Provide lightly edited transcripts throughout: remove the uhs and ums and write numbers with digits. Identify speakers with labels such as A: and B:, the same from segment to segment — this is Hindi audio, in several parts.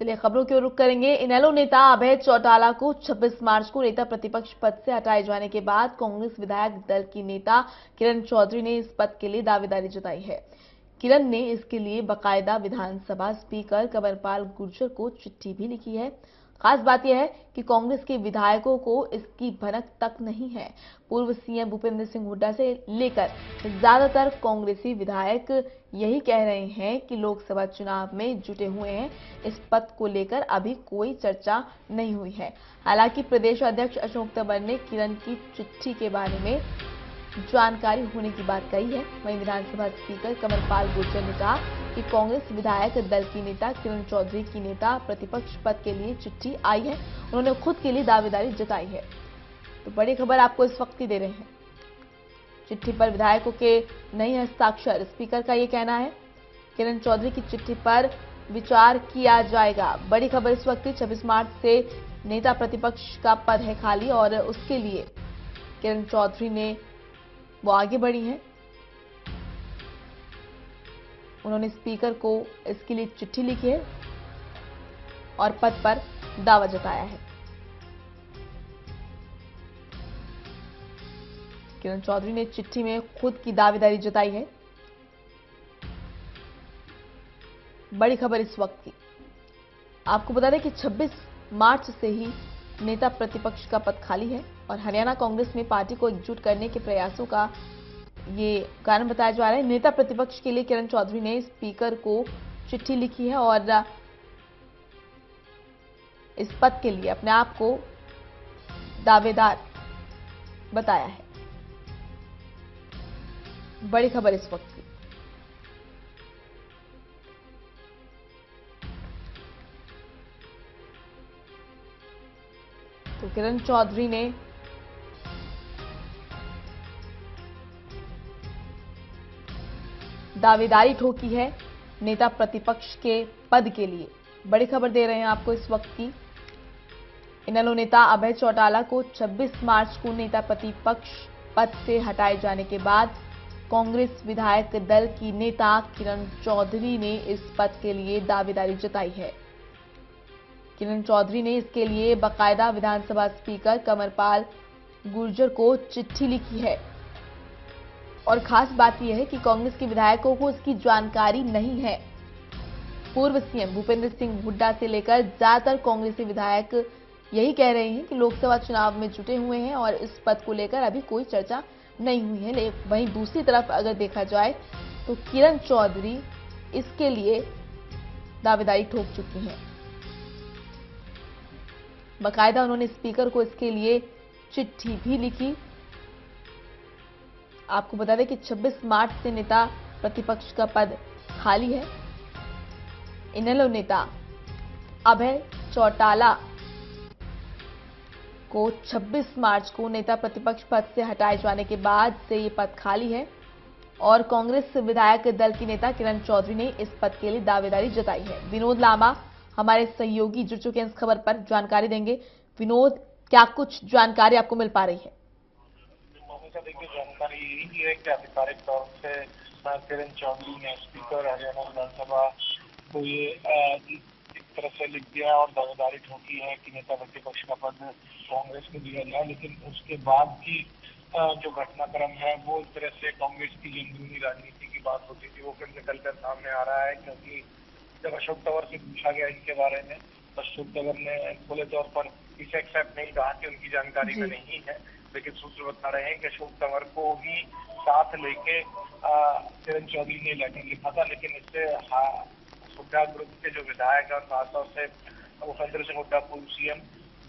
A: चलिए खबरों की ओर रुख करेंगे। इनेलो नेता अभय चौटाला को 26 मार्च को नेता प्रतिपक्ष पद से हटाए जाने के बाद कांग्रेस विधायक दल की नेता किरण चौधरी ने इस पद के लिए दावेदारी जताई है। किरण ने इसके लिए बाकायदा विधानसभा स्पीकर कंवरपाल गुर्जर को चिट्ठी भी लिखी है। खास बात यह है कि कांग्रेस के विधायकों को इसकी भनक तक नहीं है। पूर्व सीएम भूपेंद्र सिंह हुड्डा से लेकर ज्यादातर कांग्रेसी विधायक यही कह रहे हैं कि लोकसभा चुनाव में जुटे हुए हैं। इस पद को लेकर अभी कोई चर्चा नहीं हुई है। हालांकि प्रदेश अध्यक्ष अशोक तंवर ने किरण की चिट्ठी के बारे में जानकारी होने की बात कही है। वहीं विधानसभा स्पीकर कंवरपाल गुर्जर ने कहा कि कांग्रेस विधायक दल की नेता किरण चौधरी की नेता प्रतिपक्ष पद के लिए चिट्ठी आई है। उन्होंने खुद के लिए दावेदारी जताई है। तो बड़ी खबर आपको इस वक्त ही दे रहे हैं। चिट्ठी पर विधायकों के नहीं हस्ताक्षर, स्पीकर का ये कहना है। किरण चौधरी की चिट्ठी पर विचार किया जाएगा। बड़ी खबर इस वक्त 26 मार्च से नेता प्रतिपक्ष का पद है खाली और उसके लिए किरण चौधरी ने वो आगे बढ़ी हैं। उन्होंने स्पीकर को इसके लिए चिट्ठी लिखी है और पद पर दावा जताया है। किरण चौधरी ने चिट्ठी में खुद की दावेदारी जताई है। बड़ी खबर इस वक्त की आपको बता दें कि 26 मार्च से ही नेता प्रतिपक्ष का पद खाली है और हरियाणा कांग्रेस में पार्टी को एकजुट करने के प्रयासों का ये कारण बताया जा रहा है। नेता प्रतिपक्ष के लिए किरण चौधरी ने स्पीकर को चिट्ठी लिखी है और इस पद के लिए अपने आप को दावेदार बताया है। बड़ी खबर इस वक्त की तो किरण चौधरी ने दावेदारी ठोकी है नेता प्रतिपक्ष के पद के लिए। बड़ी खबर दे रहे हैं आपको इस वक्त की। इनेलो नेता अभय चौटाला को 26 मार्च को नेता प्रतिपक्ष पद से हटाए जाने के बाद कांग्रेस विधायक दल की नेता किरण चौधरी ने इस पद के लिए दावेदारी जताई है। किरण चौधरी ने इसके लिए बाकायदा विधानसभा स्पीकर कंवरपाल गुर्जर को चिट्ठी लिखी है और खास बात यह है कि कांग्रेस के विधायकों को इसकी जानकारी नहीं है। पूर्व सीएम भूपेंद्र सिंह हुड्डा से लेकर ज्यादातर कांग्रेसी विधायक यही कह रहे हैं कि लोकसभा चुनाव में जुटे हुए हैं और इस पद को लेकर अभी कोई चर्चा नहीं हुई है। वहीं दूसरी तरफ अगर देखा जाए तो किरण चौधरी इसके लिए दावेदारी ठोक चुकी हैं। बाकायदा उन्होंने स्पीकर को इसके लिए चिट्ठी भी लिखी। आपको बता दें कि 26 मार्च से नेता प्रतिपक्ष का पद खाली है। इनेलो नेता अभय चौटाला को 26 मार्च को नेता प्रतिपक्ष पद से हटाए जाने के बाद से ये पद खाली है और कांग्रेस विधायक दल की नेता किरण चौधरी ने इस पद के लिए दावेदारी जताई है। विनोद लामा हमारे सहयोगी जुड़ चुके हैं इस खबर पर, जानकारी देंगे। विनोद, क्या कुछ जानकारी आपको मिल पा रही है?
B: देखिए, जानकारी यही है कि आधिकारिक तौर से किरण चौधरी ने स्पीकर हरियाणा विधानसभा को ये एक तरह से लिख दिया और दावेदारी ठोकी है कि नेता प्रतिपक्ष का पद कांग्रेस को दिया जाए। लेकिन उसके बाद की जो घटनाक्रम है वो एक तरह से कांग्रेस की अंदरूनी राजनीति की बात होती थी वो फिर निकलकर सामने आ रहा है, क्योंकि जब अशोक तंवर से पूछा गया इनके बारे में तो अशोक तंवर ने खुले तौर पर इसे एक्सेप्ट नहीं कहा कि उनकी जानकारी में नहीं है। लेकिन सूत्र बता रहे हैं कि अशोक तंवर को ही साथ लेके किरण चौधरी ने लेटर लिखा था। लेकिन इससे हुड्डा ग्रुप के जो विधायक है और खासतौर से भूपेंद्र सिंह हुड्डा पूर्व सीएम,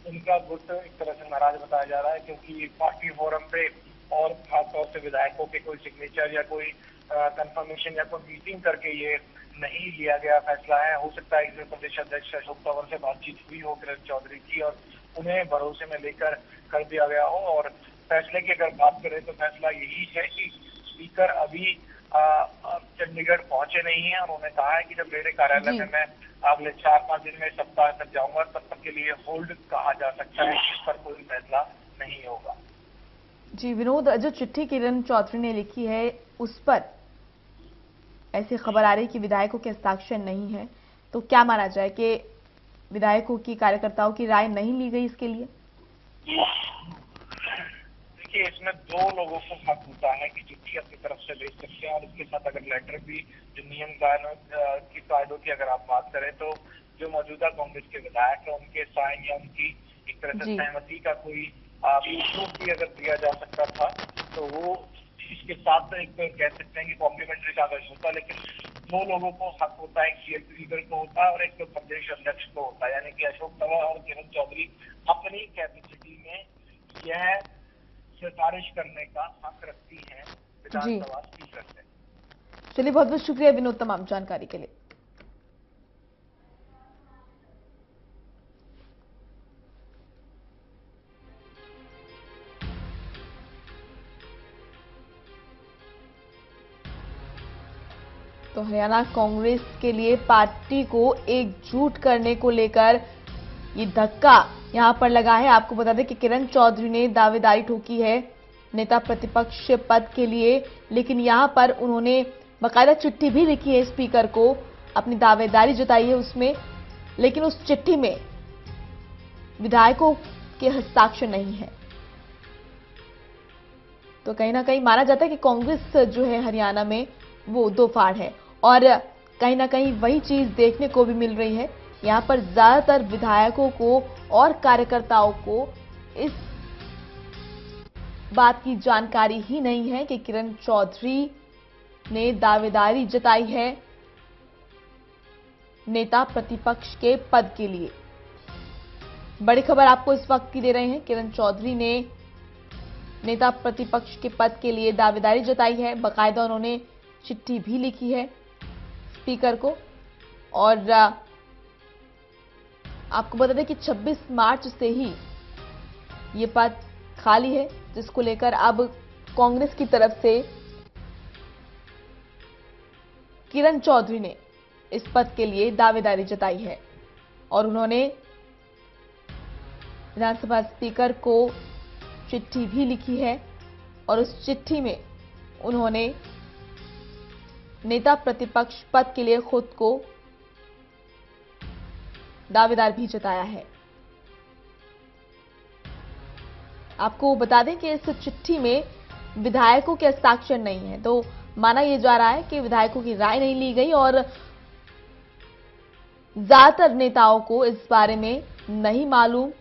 B: उनका गुट एक तरह से नाराज बताया जा रहा है, क्योंकि पार्टी फोरम पे और खासतौर से विधायकों के कोई सिग्नेचर या कोई कंफर्मेशन या कोई मीटिंग करके ये नहीं लिया गया फैसला है। हो सकता है कि प्रदेश अध्यक्ष अशोक तंवर से बातचीत हुई हो किरण चौधरी की और उन्हें भरोसे में लेकर कर दिया गया हो। और फैसले की अगर बात करें तो फैसला यही है कि स्पीकर अभी चंडीगढ़ पहुंचे नहीं है। उन्होंने कहा है कि जब मेरे कार्यालय में मैं अगले 4-5 दिन में सप्ताह तक जाऊंगा तब तक के लिए होल्ड कहा जा सकता है, इस पर कोई फैसला नहीं होगा।
A: जी विनोद, जो चिट्ठी किरण चौधरी ने लिखी है उस पर ऐसी खबर आ रही कि विधायकों के हस्ताक्षर नहीं है, तो क्या माना जाए कि विधायकों की कार्यकर्ताओं की राय नहीं ली गई इसके लिए?
B: देखिए, इसमें दो लोगों को हक होता है कि चिट्ठी अपनी तरफ से भेज सकते हैं और इसके साथ अगर लेटर भी, जो नियम कायदों की अगर आप बात करें तो जो मौजूदा कांग्रेस के विधायक हैं उनके साइन या उनकी एक तरह से
A: जी।
B: सहमति का कोई प्रूफ भी अगर दिया जा सकता था तो वो इसके साथ एक कह सकते हैं कि कॉम्प्लीमेंट्री कागज होता, लेकिन दो लोगों को हक होता है, एक सीएलपी लीडर को होता है और एक प्रदेश अध्यक्ष को होता है, यानी कि अशोक तंवर और किरण चौधरी अपनी कैपेसिटी में यह सिफारिश करने का हक रखती है विधानसभा स्पीकर से।
A: चलिए, बहुत बहुत शुक्रिया विनोद तमाम जानकारी के लिए। तो हरियाणा कांग्रेस के लिए पार्टी को एकजुट करने को लेकर ये धक्का यहां पर लगा है। आपको बता दें कि किरण चौधरी ने दावेदारी ठोकी है नेता प्रतिपक्ष पद के लिए, लेकिन यहां पर उन्होंने बाकायदा चिट्ठी भी लिखी है स्पीकर को, अपनी दावेदारी जताई है उसमें, लेकिन उस चिट्ठी में विधायकों के हस्ताक्षर नहीं है। तो कहीं ना कहीं माना जाता है कि कांग्रेस जो है हरियाणा में वो दो फाड़ है और कहीं ना कहीं वही चीज देखने को भी मिल रही है। यहां पर ज्यादातर विधायकों को और कार्यकर्ताओं को इस बात की जानकारी ही नहीं है कि किरण चौधरी ने दावेदारी जताई है नेता प्रतिपक्ष के पद के लिए। बड़ी खबर आपको इस वक्त की दे रहे हैं। किरण चौधरी ने नेता प्रतिपक्ष के पद के लिए दावेदारी जताई है, बाकायदा उन्होंने चिट्ठी भी लिखी है स्पीकर को। और आपको बता दें कि 26 मार्च से ही ये पद खाली है, जिसको लेकर अब कांग्रेस की तरफ से किरण चौधरी ने इस पद के लिए दावेदारी जताई है और उन्होंने विधानसभा स्पीकर को चिट्ठी भी लिखी है और उस चिट्ठी में उन्होंने नेता प्रतिपक्ष पद के लिए खुद को दावेदार भी जताया है। आपको बता दें कि इस चिट्ठी में विधायकों के हस्ताक्षर नहीं है, तो माना यह जा रहा है कि विधायकों की राय नहीं ली गई और ज्यादातर नेताओं को इस बारे में नहीं मालूम